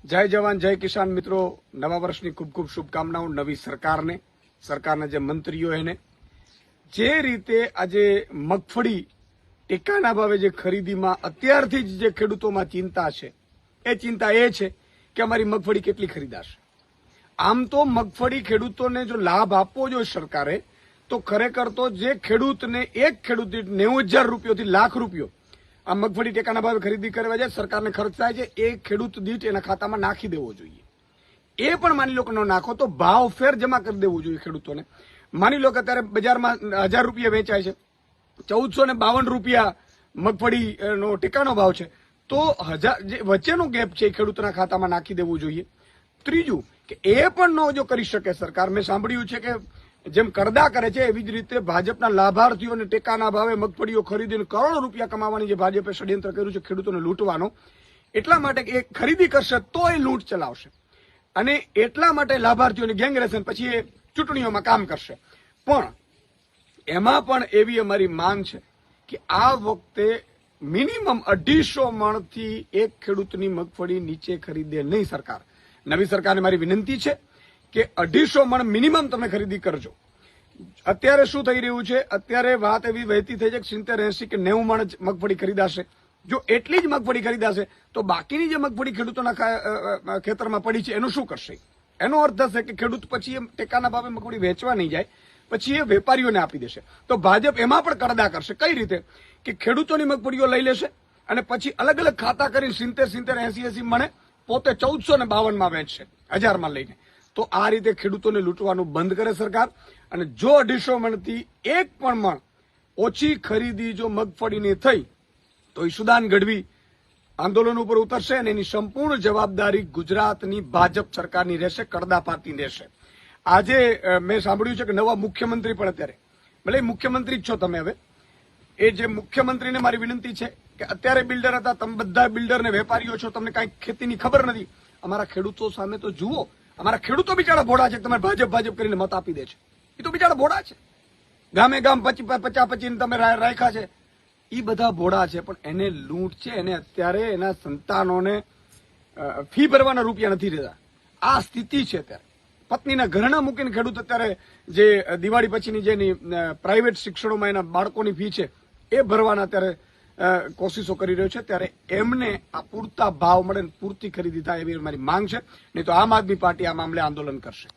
જય જવાન જય કિસાન મિત્રો, નવા વર્ષની ખૂબ ખૂબ શુભકામનાઓ નવી સરકારના જે મંત્રીઓ એને જે રીતે આજે મગફળી ટેકાના ભાવે જે ખરીદીમાં અત્યારથી જ જે ખેડૂતોમાં ચિંતા છે એ છે કે અમારી મગફળી કેટલી ખરીદાશે। આમ તો મગફળી ખેડૂતોને જો લાભ આપવો જોઈએ સરકારે તો ખરેખર તો જે ખેડૂતને એક ખેડૂત 90,000 રૂપિયોથી લાખ રૂપિયો આ મગફળી ટેકાના ભાવે ખરીદી કરવા જાય સરકારને ખર્ચ થાય છે એ ખેડૂત દીઠ એના ખાતામાં નાખી દેવો જોઈએ। એ પણ માની લો કે ન નાખો તો ભાવ ફેર જમા કરી દેવું જોઈએ ખેડૂતોને। માની લો કે અત્યારે બજારમાં 1,000 રૂપિયા વેચાય છે, 1,452 રૂપિયા મગફળીનો ટેકાનો ભાવ છે, તો જે વચ્ચેનો ગેપ છે એ ખેડૂતોના ખાતામાં નાખી દેવું જોઈએ। ત્રીજું કે એ પણ ન જો કરી શકે સરકાર, મેં સાંભળ્યું છે કે જેમ કરદા કરે છે એવી જ રીતે ભાજપના લાભાર્થીઓને ટેકાના ભાવે મગફળીઓ ખરીદીને કરોડો રૂપિયા કમાવાની જે ભાજપે ષડયંત્ર કર્યું છે ખેડૂતોને લૂંટવાનો, એટલા માટે એ ખરીદી કરશે તો એ લૂંટ ચલાવશે અને એટલા માટે લાભાર્થીઓની ગેંગ રહેશે, પછી એ ચૂંટણીઓમાં કામ કરશે। પણ એમાં પણ એવી અમારી માંગ છે કે આ વખતે મિનિમમ 250 મણથી એક ખેડૂતની મગફળી નીચે ખરીદે નહીં સરકાર। નવી સરકારને મારી વિનંતી છે કે 250 મણ મિનિમમ તમે ખરીદી કરજો। અત્યારે શું થઈ રહ્યું છે, અત્યારે વાત એવી વહેતી થઈ છે કે 70, 80 કે 90 મણ જ મગફળી ખરીદાશે। જો એટલી જ મગફળી ખરીદાશે તો બાકીની જે મગફળી ખેડૂતોના ખેતરમાં પડી છે એનું શું કરશે? એનો અર્થ થશે કે ખેડૂત પછી એ ટેકાના ભાવે મગફળી વેચવા નહીં જાય, પછી એ વેપારીઓને આપી દેશે। તો ભાજપ એમાં પણ કરદા કરશે। કઈ રીતે કે ખેડૂતોની મગફળીઓ લઈ લેશે અને પછી અલગ અલગ ખાતા કરીને 70, 80 મણે પોતે 1,452માં વેચશે 1000માં લઈને। તો આ રીતે ખેડૂતોને લૂંટવાનું બંધ કરે સરકાર, અને જો 250 મણથી એક પણ મણ ઓછી ખરીદી જો મગફળીની થઈ તો ઈશુદાન ગઢવી આંદોલન ઉપર ઉતરશે અને એની સંપૂર્ણ જવાબદારી ગુજરાતની ભાજપ સરકારની રહેશે, કરદા પાર્ટીની રહેશે। આજે મેં સાંભળ્યું છે કે નવા મુખ્યમંત્રી પણ અત્યારે, ભલે મુખ્યમંત્રી જ છો તમે, હવે એ જે મુખ્યમંત્રીને મારી વિનંતી છે કે અત્યારે બિલ્ડર હતા, તમે બધા બિલ્ડર ને વેપારીઓ છો, તમને કાંઈ ખેતીની ખબર નથી, અમારા ખેડૂતો સામે તો જુઓ। અમારા ખેડૂતો બિચારા ભોળા છે, તમે ભાજપ કરીને મત આપી દે છે, એ તો બિચારા ભોળા છે। ગામે ગામ 50 તમે રાખ્યા છે, એ બધા ભોળા છે, પણ એને લૂંટ છે, એને અત્યારે એના સંતાનોને ફી ભરવાના રૂપિયા નથી રહેતા। આ સ્થિતિ છે અત્યારે। પત્નીના ઘરના મૂકીને ખેડૂત અત્યારે જે દિવાળી પછીની જેની પ્રાઇવેટ શિક્ષણોમાં એના બાળકોની ફી છે એ ભરવાના અત્યારે કોશિશો કરી રહ્યો છે। ત્યારે એમને આ પૂરતા ભાવ મળે, પૂરતી ખરીદી થાય એવી મારી માંગ છે, નહીં તો આમ આદમી પાર્ટી આ મામલે આંદોલન કરશે।